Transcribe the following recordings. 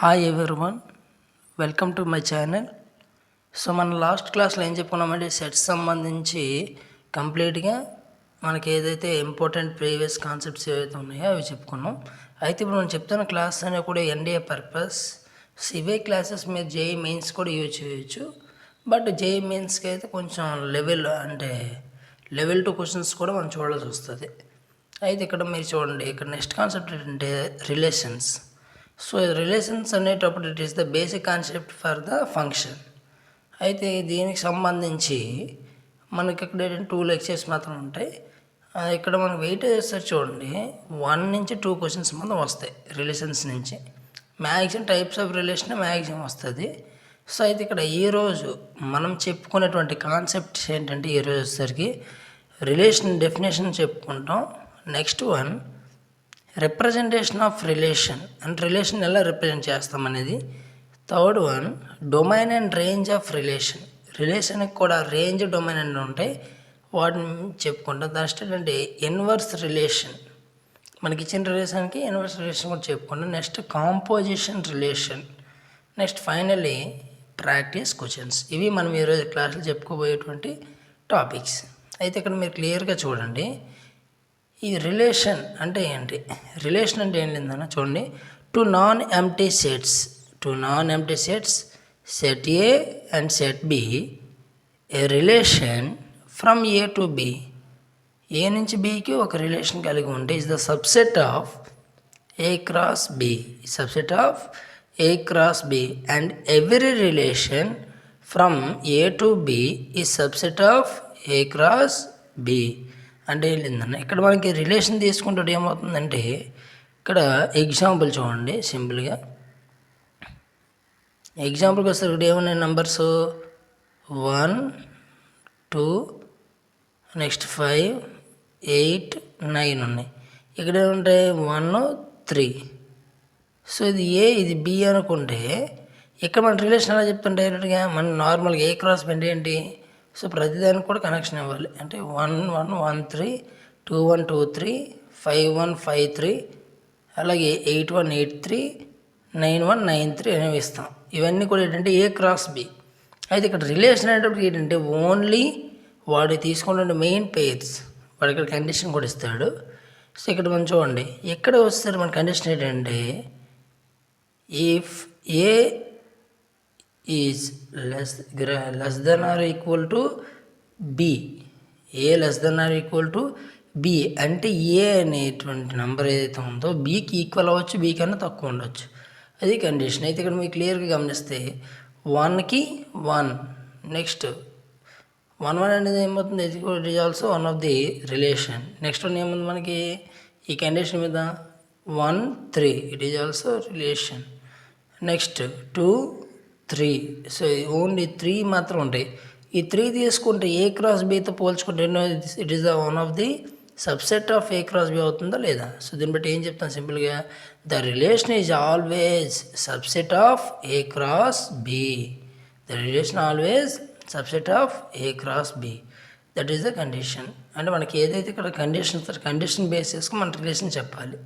Hi everyone, welcome to my channel. So మన last క్లాస్లో ఏం చెప్పుకున్నామంటే సెట్స్ సంబంధించి కంప్లీట్గా మనకి ఏదైతే ఇంపార్టెంట్ ప్రీవియస్ కాన్సెప్ట్స్ ఏవైతే ఉన్నాయో అవి చెప్పుకున్నాం. అయితే ఇప్పుడు మనం చెప్తున్న క్లాస్ అనేవి కూడా ఎన్డీఏ పర్పస్. ఇవే క్లాసెస్ మీరు జేఈ మెయిన్స్ కూడా యూజ్ చేయొచ్చు. బట్ జేఈ మెయిన్స్కి అయితే కొంచెం లెవెల్ 2 క్వశ్చన్స్ కూడా మనం చూడాల్సి వస్తుంది. అయితే ఇక్కడ మీరు చూడండి, ఇక్కడ నెక్స్ట్ కాన్సెప్ట్ ఏంటంటే రిలేషన్స్. సో రిలేషన్స్ అనేటప్పుడు it is the basic concept for the function. అయితే దీనికి సంబంధించి మనకి ఇక్కడ 2 లెక్చర్స్ మాత్రం ఉంటాయి. ఇక్కడ మనకు వెయిటేజ్ చూడండి, 1 నుంచి 2 క్వశ్చన్స్ మాత్రం వస్తాయి రిలేషన్స్ నుంచి. Maximum types of relation maximum వస్తుంది. సో అయితే ఇక్కడ ఈరోజు మనం చెప్పుకునేటువంటి కాన్సెప్ట్స్ ఏంటంటే ఈరోజు వచ్చేసరికి రిలేషన్ డెఫినేషన్ చెప్పుకుంటాం. Next one representation of relation, అంటే రిలేషన్ ఎలా రిప్రజెంట్ చేస్తాం అనేది. Third one domain and range of relation. రిలేషన్కి కూడా రేంజ్ డొమైన్ అని ఉంటాయి, వాటిని చెప్పుకుంటాం. నెక్స్ట్ ఏంటంటే ఇన్వర్స్ రిలేషన్, మనకి ఇచ్చిన రిలేషన్కి ఇన్వర్స్ రిలేషన్ కూడా చెప్పుకుంటాం. Next composition relation. Next finally practice questions. ఇవి మనం ఈరోజు క్లాసులో చెప్పుకోబోయేటువంటి టాపిక్స్. అయితే ఇక్కడ మీరు క్లియర్గా చూడండి, ఈ రిలేషన్ అంటే ఏంటి, రిలేషన్ అంటే ఏం లేదన్నా చూడండి. Two non empty sets set a and set b, a relation from a to b, a నుంచి బికి ఒక రిలేషన్ కలిగి ఉంటే is the subset of a cross b, subset of a cross b, and every relation from a to b is subset of a cross b. అంటే ఏంటంటే ఇక్కడ మనకి relation తీసుకుంటే ఏమవుతుందంటే, ఇక్కడ ఎగ్జాంపుల్ చూడండి సింపుల్గా. ఎగ్జాంపుల్కి వస్తే ఇక్కడ ఏమున్నాయి నంబర్స్ 1 2 నెక్స్ట్ 5 8 9 ఉన్నాయి. ఇక్కడ ఏముంటాయి 1 3. సో ఇది ఏ ఇది బి అనుకుంటే ఇక్కడ మన రిలేషన్ ఎలా చెప్తుంటే డైరెక్ట్గా మన నార్మల్గా ఏ క్రాస్ బి అంటే ఏంటి, సో ప్రతిదానికి కూడా కనెక్షన్ ఇవ్వాలి. అంటే 1 1 1 3 2 1 2 3 5 1 5 3 అలాగే 8 1 8 3 9 1 9 3 అనేవి ఇస్తాం. ఇవన్నీ కూడా ఏంటంటే ఏ క్రాస్ బి. అయితే ఇక్కడ రిలేషన్ అనేటప్పుడు ఏంటంటే ఓన్లీ వాడు తీసుకున్న మెయిన్ పెయిర్స్, వాడు ఇక్కడ కండిషన్ కూడా ఇస్తాడు. సో ఇక్కడ మనం చూడండి, ఎక్కడ వస్తారు మన కండిషన్ ఏంటంటే if a is less than or equal to b, a less than or equal to b అంటే ఏ అనేటువంటి నెంబర్ ఏదైతే ఉందో బీకి ఈక్వల్ అవ్వచ్చు, బీ కన్నా తక్కువ ఉండొచ్చు, అది కండిషన్. అయితే ఇక్కడ మీకు క్లియర్గా గమనిస్తే 1కి 1, నెక్స్ట్ 1 1 అనేది ఏమవుతుంది, it is also one of the relation. Next one ఏముంది మనకి ఈ కండిషన్ మీద 1 3, it is also relation. Next 2 3, so only 3 మాత్రం ఉంటాయి. ఈ 3 తీసుకుంటే ఏ క్రాస్ బితో పోల్చుకుంటే it is the one of the subset of a cross b అవుతుందా లేదా. సో దీన్ని బట్టి ఏం చెప్తాను సింపుల్గా, the relation is always subset of a cross b, the relation always subset of a cross b, that is the condition. అంటే మనకి ఏదైతే ఇక్కడ కండిషన్ బేస్ చేసుకుని మన రిలేషన్ చెప్పాలి.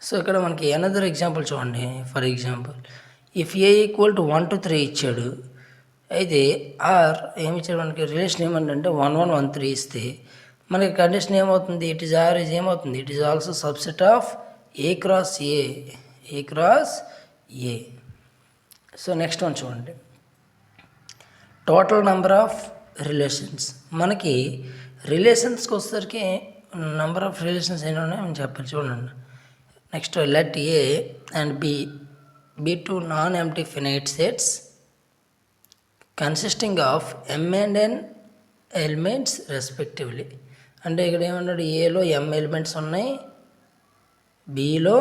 సో ఇక్కడ మనకి అనదర్ ఎగ్జాంపుల్ చూడండి. For example if A equal to 1 to 3 ఇచ్చాడు, అయితే ఆర్ ఏమి ఇచ్చాడు మనకి రిలేషన్ ఏమంటే 1 1 1 3 ఇస్తే మనకి కండిషన్ ఏమవుతుంది, ఇట్ ఈజ్ ఆర్ ఈజ్ ఏమవుతుంది, it is also subset of a cross A. So next one చూడండి, టోటల్ నెంబర్ ఆఫ్ రిలేషన్స్. మనకి రిలేషన్స్కి వచ్చేసరికి నెంబర్ ఆఫ్ రిలేషన్స్ ఎన్ని ఉన్నాయో మనం చెప్పాలి. చూడండి, next let a and b be two non-empty finite sets consisting of m and n elements respectively. అంటే ఇక్కడ ఏమన్నాడు, ఏలో m ఎలిమెంట్స్ ఉన్నాయి, బిలో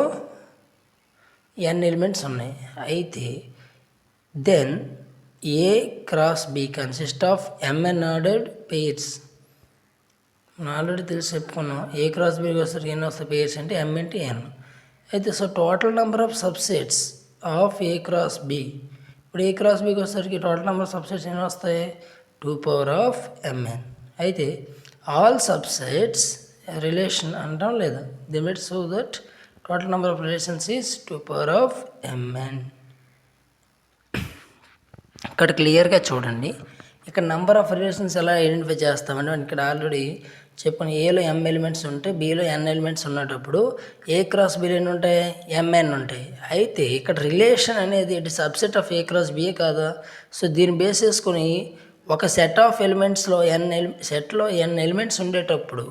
n ఎలిమెంట్స్ ఉన్నాయి. అయితే then a cross b consist of mn ordered pairs. మనం ఆల్రెడీ తెలిసి చెప్పుకున్నాం, ఏ క్రాస్ బికి వస్తారు ఎన్ని వస్తాయి పెయిర్స్ అంటే m into n. అయితే so total number of subsets of a cross b, ఇప్పుడు ఏ క్రాస్ బికి వచ్చేసరికి టోటల్ నెంబర్ ఆఫ్ సబ్సెట్స్ ఎన్ని వస్తాయి 2^mn. అయితే ఆల్ సబ్సెట్స్ రిలేషన్ అంటాం లేదా, the so that total number of relations is 2^mn. ఇక్కడ క్లియర్గా చూడండి. ఇక్కడ నెంబర్ ఆఫ్ రిలేషన్స్ ఎలా ఐడెంటిఫై చేస్తామంటే ఇక్కడ ఆల్రెడీ చెప్పిన ఏలో m ఎలిమెంట్స్ ఉంటాయి, బీలో n ఎలిమెంట్స్ ఉన్నప్పుడు ఏ క్రాస్ బీలో ఎన్ని ఉంటాయి, mn ఉంటాయి. అయితే ఇక్కడ రిలేషన్ అనేది it subset of a cross b కాదా. సో దీన్ని బేస్ చేసుకొని ఒక సెట్ ఆఫ్ ఎలిమెంట్స్లో సెట్లో n ఎలిమెంట్స్ ఉండేటప్పుడు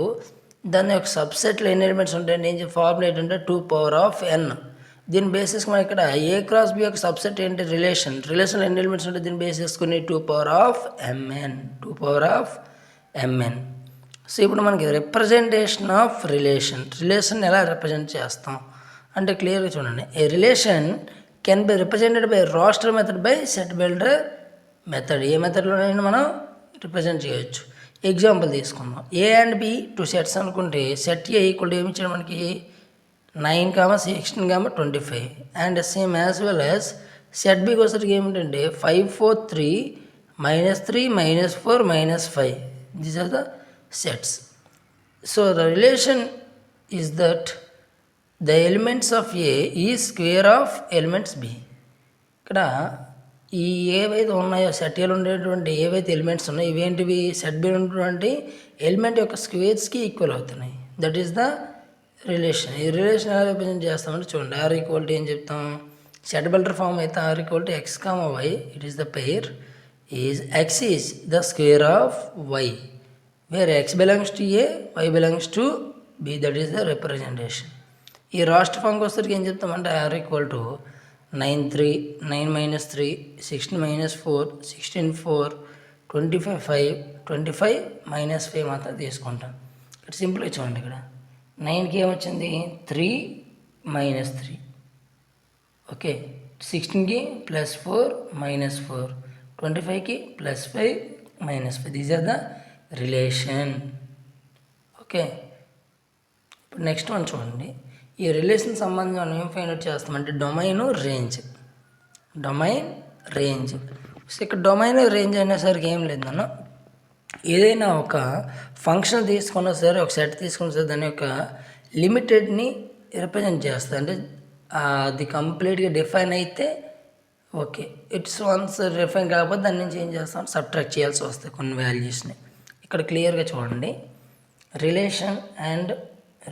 దాని యొక్క సబ్సెట్లో ఎన్ని ఎలిమెంట్స్ ఉంటాయి, నేను ఫార్ములా ఏంటంటే 2n. దీని బేసిస్ మనం ఇక్కడ ఏ క్రాస్ బి యొక్క సబ్సెట్ ఏంటి, రిలేషన్లో ఎన్ని ఎలిమెంట్స్ ఉంటాయి, దీన్ని బేస్ చేసుకుని 2mn. సో ఇప్పుడు మనకి రిప్రజెంటేషన్ ఆఫ్ రిలేషన్ ఎలా రిప్రజెంట్ చేస్తాం అంటే క్లియర్గా చూడండి. A relation can be represented by roster method, by set builder method. ఏ మెథడ్లోనైనా మనం రిప్రజెంట్ చేయొచ్చు. ఎగ్జాంపుల్ తీసుకుందాం. ఏ అండ్ బి 2 సెట్స్ అనుకుంటే సెట్ ఏ ఈక్వల్ ఏమి ఇచ్చాడు మనకి 9, 16, 25 and same as well as set బికి వచ్చేసరికి ఏమిటంటే 5, 4, 3, -3, -4, -5. These are the sets. So the relation is that the elements of A is square of elements B. ఇక్కడ ఈ ఏవైతే ఉన్నాయో సెట్ ఏలో ఉండేటువంటి ఏవైతే ఎలిమెంట్స్ ఉన్నాయో ఇవేంటివి సెట్ బి ఉన్నటువంటి ఎలిమెంట్ యొక్క స్క్వేర్స్కి ఈక్వల్ అవుతున్నాయి. That is the relation. ఈ రిలేషన్ ఎలా రిప్రజెంట్ చేస్తామంటే చూడండి. ఆర్ ఈక్వల్ టు ఏం చెప్తాం, సెట్ బిల్డర్ ఫామ్ అయితే R equal to x, y, it is the pair is x is the square of y, where x belongs to A, y belongs to B, that is the representation. ఈ రాష్ట్ర ఫామ్కి వచ్చేసరికి ఏం చెప్తామంటే are equal to 9, 3, 9 - 3, 16 - 4, 16, 4, 25, 5, 25 - 5 మాత్రం తీసుకుంటాం. ఇక్కడ సింపుల్గా చూడండి. ఇక్కడ 9కి ఏమొచ్చింది 3 - 3, ఓకే. 16కి +4 -4, 25కి +5 -5. These are the relation, okay. ఇప్పుడు నెక్స్ట్ వన్ చూడండి. ఈ రిలేషన్ సంబంధించి మనం ఏం ఫైండ్ అవుట్ చేస్తామంటే డొమైన్ రేంజ్. సో ఇక్కడ డొమైన్ రేంజ్ అనేసరికి ఏం లేదన్న, ఏదైనా ఒక ఫంక్షన్ తీసుకున్నా సరే, ఒక సెట్ తీసుకున్నా సరే దాని యొక్క లిమిటెడ్ని రిప్రజెంట్ చేస్తుంది. అంటే అది కంప్లీట్గా డిఫైన్ అయితే ఓకే, ఇట్స్ వన్స్ డిఫైన్ కాకపోతే దాని నుంచి ఏం చేస్తాం, సబ్ట్రాక్ట్ చేయాల్సి వస్తుంది కొన్ని వాల్యూస్ని. ఇక్కడ క్లియర్గా చూడండి.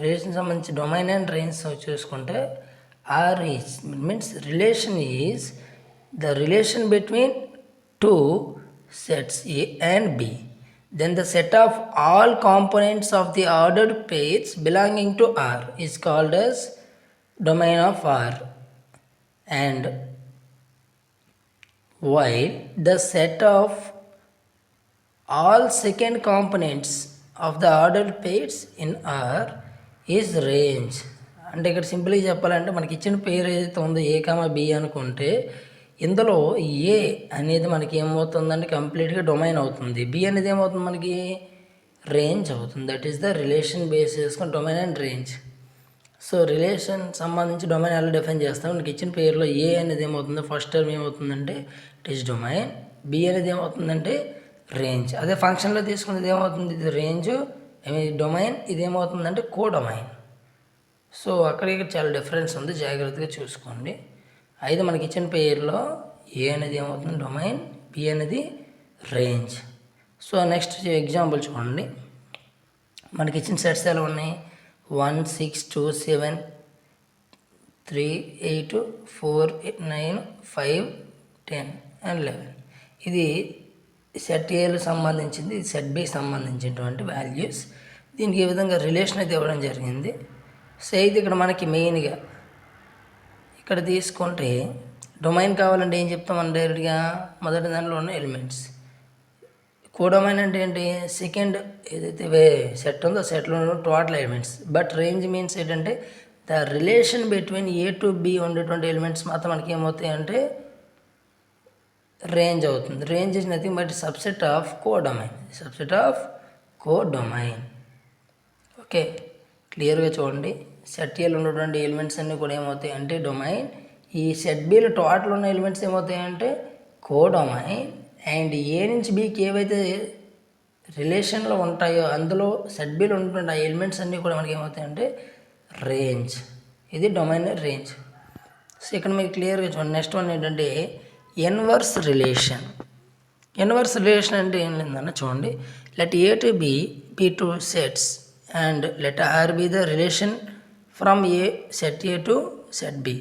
రిలేషన్ సంబంధించి డొమైన్ అండ్ రేంజ్ చూసుకుంటే R is means relation is the relation between 2 sets A and B. Then the set of all components of the ordered pairs belonging to R is called as domain of R. And while the set of all second components of the ordered pairs in R is range. అంటే ఇక్కడ సింపుల్గా చెప్పాలంటే మనకి ఇచ్చిన పేరు ఏదైతే ఉందో A, B అనుకుంటే ఇందులో ఏ అనేది మనకి ఏమవుతుందంటే కంప్లీట్గా డొమైన్ అవుతుంది, బి అనేది ఏమవుతుంది మనకి రేంజ్ అవుతుంది. That is the relation base చేసుకుని domain and range. So relation సంబంధించి డొమైన్ ఎలా డిఫైన్ చేస్తాం, మనకి ఇచ్చిన పేరులో ఏ అనేది ఏమవుతుందో ఫస్ట్ టర్మ్ ఏమవుతుందంటే ఇట్ ఈస్ డొమైన్, బి అనేది ఏమవుతుందంటే రేంజ్. అదే ఫంక్షన్లో తీసుకున్నది ఏమవుతుంది, ఇది రేంజ్, డొమైన్, ఇది ఏమవుతుందంటే కో డొమైన్. సో అక్కడ ఇక్కడ చాలా డిఫరెన్స్ ఉంది, జాగ్రత్తగా చూసుకోండి. అయితే మనకి ఇచ్చిన పేరులో ఏ అనేది ఏమవుతుంది డొమైన్, బి అనేది రేంజ్. సో నెక్స్ట్ ఎగ్జాంపుల్ చూడండి. మనకి ఇచ్చిన సెట్స్ ఎలా ఉన్నాయి 1, 6, 2, 7, 3, 8, 4, 9, 5, 10 అండ్ 11. ఇది సెట్ ఏలకు సంబంధించింది, ఇది సెట్ బికి సంబంధించినటువంటి వాల్యూస్. దీనికి ఈ విధంగా రిలేషన్ అయితే ఇవ్వడం జరిగింది. సో ఇది ఇక్కడ మనకి మెయిన్గా ఇక్కడ తీసుకుంటే డొమైన్ కావాలంటే ఏం చెప్తాం మనం డైరెక్ట్గా, మొదటి దానిలో ఉన్న ఎలిమెంట్స్. కోడొమైన్ అంటే ఏంటి, సెకండ్ ఏదైతే సెట్ ఉందో సెట్లో ఉన్న total elements. But range means ఏంటంటే the relation between a to b ఉండేటువంటి ఎలిమెంట్స్ మాత్రం మనకి ఏమవుతాయి అంటే రేంజ్ అవుతుంది. Range is nothing but subset of codomain. Okay, క్లియర్గా చూడండి. సెట్ ఏలో ఉన్నటువంటి ఎలిమెంట్స్ అన్నీ కూడా ఏమవుతాయి అంటే డొమైన్. ఈ సెట్ బిలో టోటల్ ఉన్న ఎలిమెంట్స్ ఏమవుతాయి అంటే కోడొమైన్. అండ్ ఏ నుంచి బికి ఏవైతే రిలేషన్లో ఉంటాయో అందులో సెట్ బిలో ఉన్నటువంటి ఆ ఎలిమెంట్స్ అన్నీ కూడా మనకి ఏమవుతాయి అంటే రేంజ్. ఇది డొమైన్ రేంజ్. సో ఇక్కడ మీకు క్లియర్గా చూడండి. నెక్స్ట్ వన్ ఏంటంటే ఇన్వర్స్ రిలేషన్. ఇన్వర్స్ రిలేషన్ అంటే ఏం లేదన్న చూడండి, let a to b two sets and let r be the relation from a set A to set b,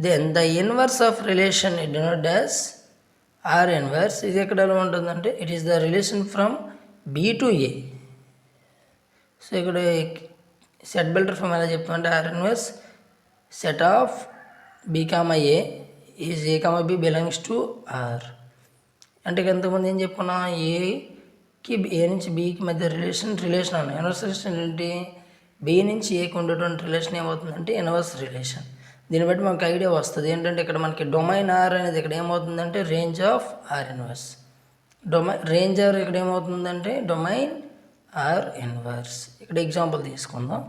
then the inverse of relation it denote as r inverse. ఇది ఎక్కడ ఎలా ఉంటుందంటే it is the relation from b to a. So ఇక్కడ set builder from ఎలా చెప్తామంటే r inverse set of b comma A is a comma b belongs to R. అంటే ఇంతకుముందు ఏం చెప్పుకున్నాం, ఏకి ఏ నుంచి బికి మధ్య రిలేషన్ అన్నాం. ఇన్వర్స్ రిలేషన్ ఏంటి, బి నుంచి ఏకి ఉండేటువంటి రిలేషన్ ఏమవుతుందంటే ఇన్వర్స్ రిలేషన్. దీన్ని బట్టి మనకు ఐడియా వస్తుంది ఏంటంటే ఇక్కడ మనకి డొమైన్ ఆర్ అనేది ఇక్కడ ఏమవుతుందంటే range of r inverse. Range r ఇక్కడ ఏమవుతుందంటే డొమైన్ ఆర్ ఇన్వర్స్. ఇక్కడ ఎగ్జాంపుల్ తీసుకుందాం.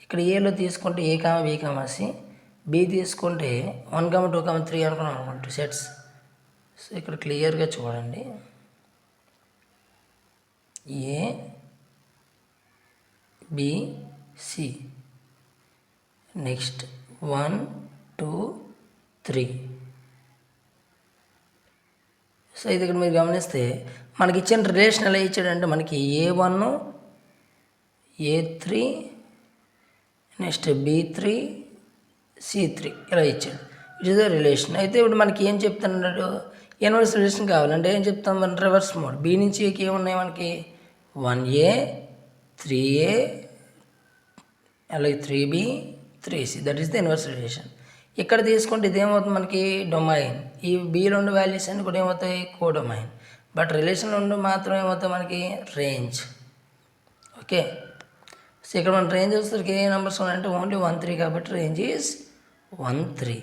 ఇక్కడ ఏలో తీసుకుంటే a comma b comma c, b తీసుకుంటే 1, 2, 3 అనుకున్నాం అనుకుంటే సెట్స్. సో ఇక్కడ క్లియర్గా చూడండి, a b c, next 1, 2, 3. So ఇది ఇక్కడ మీరు గమనిస్తే మనకి ఇచ్చిన రిలేషన్ ఎలా ఇచ్చాడంటే మనకి A1, A3, next B3, C3 ఇలా ఇచ్చాడు. It is the relation. అయితే ఇప్పుడు మనకి ఏం చెప్తున్నాడు, ఇన్వర్స్ రిలేషన్ కావాలంటే ఏం చెప్తాం, మన రివర్స్ మోడ్. బి నుంచి ఏకి ఏమున్నాయి మనకి 1A, 3A, అలాగే 3B, 3C, that is the inverse relation. ఇక్కడ తీసుకుంటే ఇదేమవుతుంది మనకి డొమైన్. ఈ బిలో ఉండే వాల్యూస్ అన్ని కూడా ఏమవుతాయి కోడొమైన్. బట్ రిలేషన్ ఉండి మాత్రం ఏమవుతాయి మనకి రేంజ్. ఓకే, సో ఇక్కడ మన రేంజ్ వచ్చేసరికి ఏ నెంబర్స్ ఉన్నాయంటే ఓన్లీ 1, 3 కాబట్టి రేంజ్ ఈజ్ 1, 3.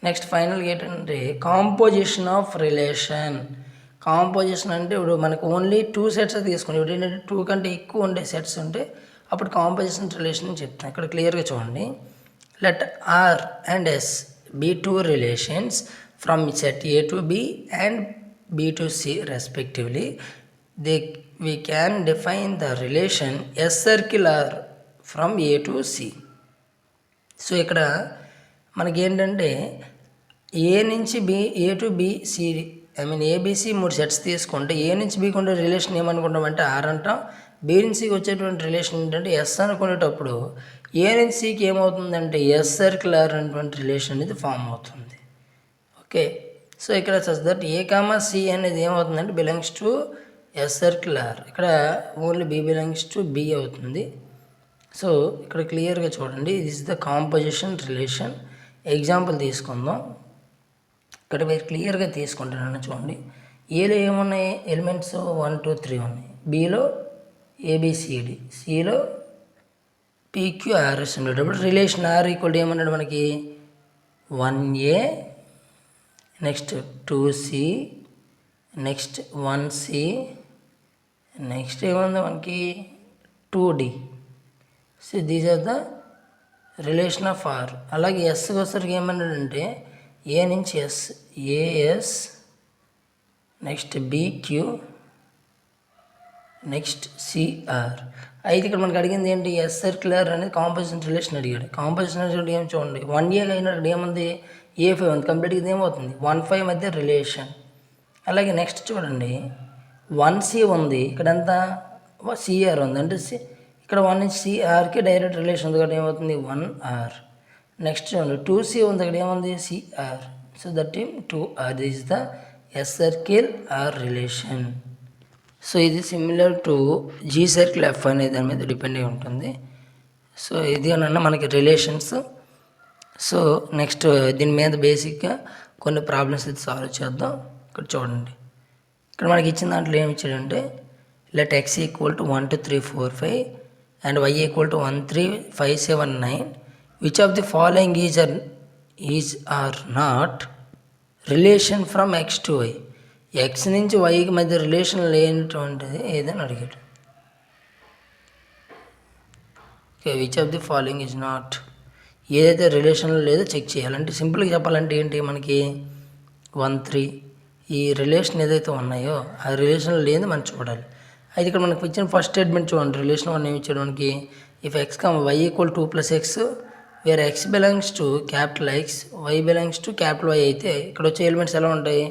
నెక్స్ట్ ఫైనల్గా ఏంటంటే కాంపోజిషన్ ఆఫ్ రిలేషన్. కాంపోజిషన్ అంటే ఇప్పుడు మనకు ఓన్లీ 2 సెట్స్ తీసుకుని, ఇప్పుడు ఏంటంటే 2 కంటే ఎక్కువ ఉండే సెట్స్ ఉంటే అప్పుడు కాంపోజిషన్ రిలేషన్ చెప్తాను. ఇక్కడ క్లియర్గా చూడండి, let R and S be 2 relations from set A to B and B to C respectively. We can define the relation S circular from A to C. So ఇక్కడ మనకి ఏంటంటే A నుంచి B, A to B, C, ABC 3 sets తీసుకుంటే A నుంచి బికి ఉండే relation ఏమనుకుంటామంటే are అంటాం. B నుంచి సికి వచ్చేటువంటి రిలేషన్ ఏంటంటే ఎస్ అనుకునేటప్పుడు ఏ నుంచి సికి ఏమవుతుందంటే ఎస్ సర్క్యులర్ అనేటువంటి రిలేషన్ అనేది ఫామ్ అవుతుంది. ఓకే, సో ఇక్కడ such that A comma C అనేది ఏమవుతుందంటే బిలాంగ్స్ టు ఎస్ సర్క్యులర్. ఇక్కడ only B belongs to B అవుతుంది. సో ఇక్కడ క్లియర్గా చూడండి, this is the composition relation. Example తీసుకుందాం. ఇక్కడ మీరు క్లియర్గా తీసుకుంటానని చూడండి, ఏలో ఏమున్నాయి ఎలిమెంట్స్ 1, 2, 3 ఉన్నాయి, బిలో ఏబిసిడి, సిలో పిక్యూఆర్ఎస్ ఉండేటప్పుడు రిలేషన్ ఆర్ ఈక్వల్ ఏమన్నాడు మనకి 1A, next 2C, next 1C, next ఏముంది మనకి 2D. So these are the relation of R. అలాగే ఎస్కి వచ్చరికి ఏమన్నాడంటే ఏ నుంచి S, AS, next BQ, next CR. అయితే ఇక్కడ మనకు అడిగింది ఏంటి, ఎస్ సర్క్యులర్ అనేది కాంపోజిషన్ రిలేషన్ అడిగాడు. కాంపోజిషన్ రిలేషన్ ఏం చూడండి, 1A అయినప్పుడు ఏముంది A5 ఉంది, కంప్లీట్గా ఇది ఏమవుతుంది 1, 5 మధ్య రిలేషన్. అలాగే నెక్స్ట్ చూడండి 1C ఉంది, ఇక్కడ ఎంత CR ఉంది, అంటే ఇక్కడ 1 నుంచి CRకి డైరెక్ట్ రిలేషన్ ఉంది కాబట్టి ఏమవుతుంది 1R. నెక్స్ట్ చూడండి 2C ఉంది, ఇక్కడ ఏముంది CR. So that 2R is the s circle r relation. So ఇది similar to g circle f అనే దాని మీద డిపెండ్ అయి ఉంటుంది. సో ఇది అన్న మనకి రిలేషన్స్. సో నెక్స్ట్ దీని మీద బేసిక్గా కొన్ని ప్రాబ్లమ్స్ అయితే సాల్వ్ చేద్దాం. ఇక్కడ చూడండి, ఇక్కడ మనకి ఇచ్చిన దాంట్లో ఏమి ఇచ్చాడంటే let x equal to 1, 2, 3, 4, 5 and y equal to 1, 3, 5, 7, 9. Which of the following is or not relation from x to y. X నుంచి వైకి మధ్య రిలేషన్ లేనటువంటిది ఏదైనా అడిగాడు. Okay, which of the following is not, ఏదైతే రిలేషన్లో లేదో చెక్ చేయాలంటే సింపుల్గా చెప్పాలంటే ఏంటి మనకి 1, 3 ఈ రిలేషన్ ఏదైతే ఉన్నాయో ఆ రిలేషన్లో లేదో మనం చూడాలి. అయితే ఇక్కడ మనకు ఇచ్చిన ఫస్ట్ స్టేట్మెంట్ చూడండి, రిలేషన్ 1 ఏమి ఇచ్చాడు మనకి, if x, y equal 2 + x where x belongs to capital X, y belongs to capital Y అయితే ఇక్కడ వచ్చే ఎలిమెంట్స్ ఎలా ఉంటాయి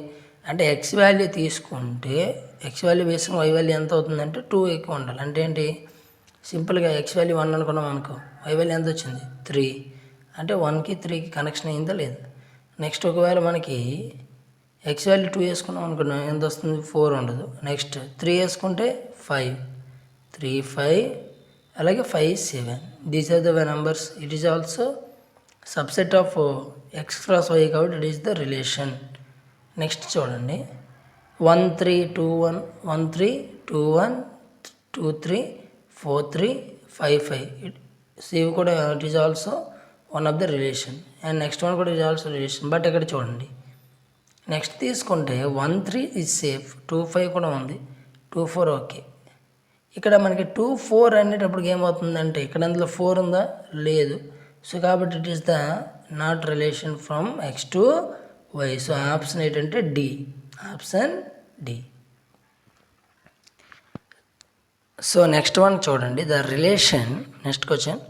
అంటే ఎక్స్ వాల్యూ తీసుకుంటే ఎక్స్ వాల్యూ వేసుకుని వై వాల్యూ ఎంత అవుతుందంటే 2 ఎక్కువ ఉండాలి. అంటే ఏంటి, సింపుల్గా ఎక్స్ వాల్యూ 1 అనుకున్నాం అనుకో, వై వాల్యూ ఎంత వచ్చింది 3. అంటే 1కి 3కి కనెక్షన్ అయిందా లేదా. నెక్స్ట్ ఒకవేళ మనకి ఎక్స్ వాల్యూ 2 వేసుకున్నాం అనుకున్నాం, ఎంత వస్తుంది 4 ఉండదు. నెక్స్ట్ 3 వేసుకుంటే 5, 3 5, అలాగే 5 7. These are the numbers. It is also subset of x cross y కాబట్టి it is the relation. Next చూడండి 1 3 2 1, 1 3 2 1, 2 3 4 3 5 5. ఇవి కూడా it is also one of the relation. And next one కూడా it is also relation. But ఇక్కడ చూడండి next తీసుకుంటే 1 3 is safe, 2 5 కూడా ఉంది, 2 4 ఓకే. ఇక్కడ మనకి 2 4 అనేటప్పటికి ఏమవుతుందంటే ఇక్కడ అందులో 4 ఉందా లేదు. సో కాబట్టి it is the not relation from x to y. So option ఏంటంటే d, option d. So next one చూడండి, the relation. Next question,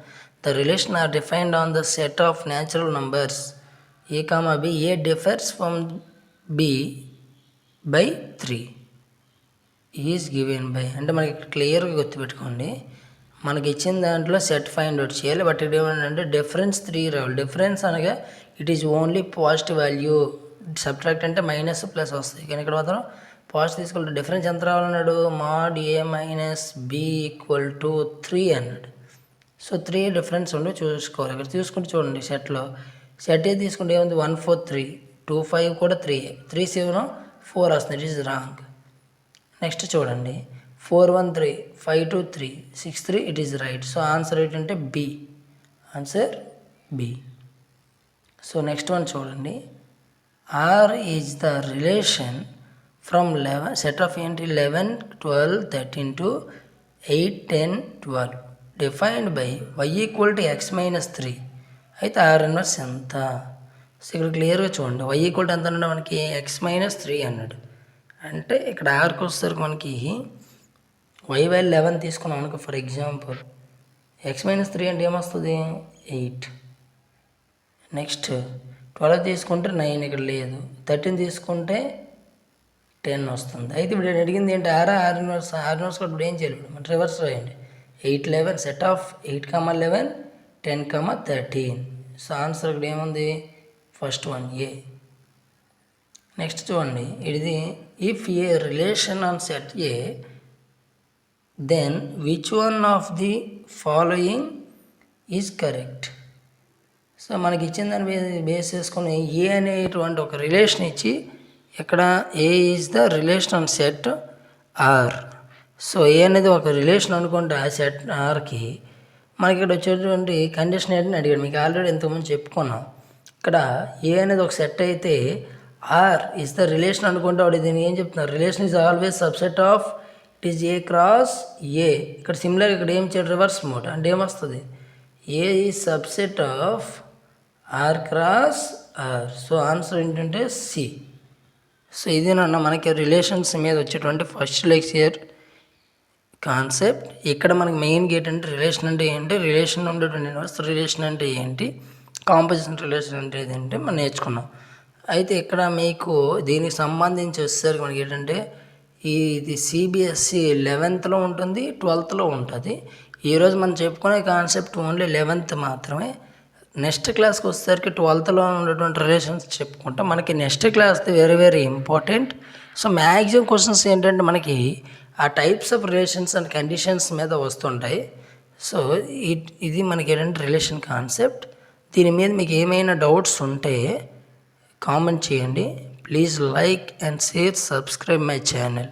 the relation are defined on the set of natural numbers a comma b. A differs from b by 3 is given by. అంటే మనకి క్లియర్గా గుర్తుపెట్టుకోండి, మనకి ఇచ్చిన దాంట్లో set find out చేయాలి. But ఇక్కడ ఏమంటే డిఫరెన్స్ 3 రావాలి. డిఫరెన్స్ అనగా it is only positive value. Subtract అంటే మైనస్ ప్లస్ వస్తాయి, కానీ ఇక్కడ మాత్రం పాజిటివ్ తీసుకుంటే డిఫరెన్స్ ఎంత రావాలన్నాడు, mod a minus b equal to 3 అన్నాడు. సో 3 డిఫరెన్స్ ఉండి చూసుకోవాలి. ఇక్కడ చూసుకుంటే చూడండి సెట్లో సెట్ ఏ తీసుకుంటే ఏముంది 1 4 3, 2 5 కూడా 3, 3 7 4 వస్తుంది. It is wrong. నెక్స్ట్ చూడండి 4 1 3, 5 2 3, 6 3, it is right. So answer ఏంటంటే b, answer b. So next one చూడండి, r is the relation from 11 set of ఏంటి 11 12 13 to 8 10 12 defined by y equal to x minus 3. అయితే are inverse ఎంత. So ఇక్కడ క్లియర్గా చూడండి why equal to ఎంత అన్నాడు మనకి ఎక్స్ మైనస్ 3 అన్నాడు. అంటే ఇక్కడ ఆర్కి వచ్చేసరికి మనకి వై వాల్యూ 11 తీసుకున్నాం అనుకో ఫర్ ఎగ్జాంపుల్, ఎక్స్ మైనస్ 3 అంటే ఏమొస్తుంది 8. నెక్స్ట్ 12 తీసుకుంటే 9 ఇక్కడ లేదు, 13 తీసుకుంటే 10 వస్తుంది. అయితే ఇప్పుడు నేను అడిగింది ఏంటి ఆర్ ఇన్వర్స్. ఆర్ ఇన్వర్స్ కూడా ఇప్పుడు ఏం చేయాలి, మన రివర్స్ రాయండి. 8 11 సెట్ ఆఫ్ 8 11 10 13. సో ఆన్సర్ ఇక్కడ ఏముంది ఫస్ట్ వన్ ఏ. నెక్స్ట్ చూడండి ఇది, if a relation on set a then which one of the following is correct. So మనకి ఇచ్చిన దాన్ని బేస్ చేసుకొని ఏ అనేటువంటి ఒక రిలేషన్ ఇచ్చి ఇక్కడ a is the relation on set r. So a అనేది ఒక రిలేషన్ అనుకుంటే ఆ సెట్ ఆర్కి మనకి ఇక్కడ వచ్చేటువంటి కండిషన్ ఏంటని అడిగాడు. మీకు ఆల్రెడీ ఇంతకుముందు చెప్పుకున్నాం. ఇక్కడ ఏ అనేది ఒక సెట్ అయితే ఆర్ ఈజ్ ద రిలేషన్ అనుకుంటే వాడు దీన్ని ఏం చెప్తున్నారు, relation is always subset of it is a cross a. ఇక్కడ సిమిలర్ ఇక్కడ ఏం చేయాలి రివర్స్ మోడ్ అంటే ఏమొస్తుంది a is subset of r cross r. So answer ఏంటంటే సి. సో ఇదేనన్న మనకి రిలేషన్స్ మీద వచ్చేటువంటి ఫస్ట్ లెక్చర్ కాన్సెప్ట్. ఇక్కడ మనకి మెయిన్ గేట్ అంటే రిలేషన్ అంటే ఏంటి, రిలేషన్ ఉండేటువంటి ఇన్వర్స్ రిలేషన్ అంటే ఏంటి, కాంపోజిషన్ రిలేషన్ అంటే ఏంటంటే మనం నేర్చుకున్నాం. అయితే ఇక్కడ మీకు దీనికి సంబంధించి వచ్చేసరికి మనకి ఏంటంటే ఇది సిబిఎస్ఈ 11th ఉంటుంది, 12th ఉంటుంది. ఈరోజు మనం చెప్పుకునే కాన్సెప్ట్ ఓన్లీ 11th మాత్రమే. నెక్స్ట్ క్లాస్కి వచ్చేసరికి 12th ఉన్నటువంటి రిలేషన్స్ చెప్పుకుంటాం. మనకి next class very very important. So maximum questions ఏంటంటే మనకి ఆ types of relations and conditions మీద వస్తుంటాయి. సో ఇది మనకి ఏంటంటే రిలేషన్ కాన్సెప్ట్. దీని మీద మీకు ఏమైనా డౌట్స్ ఉంటే కామెంట్ చేయండి. Please like and share, subscribe my channel.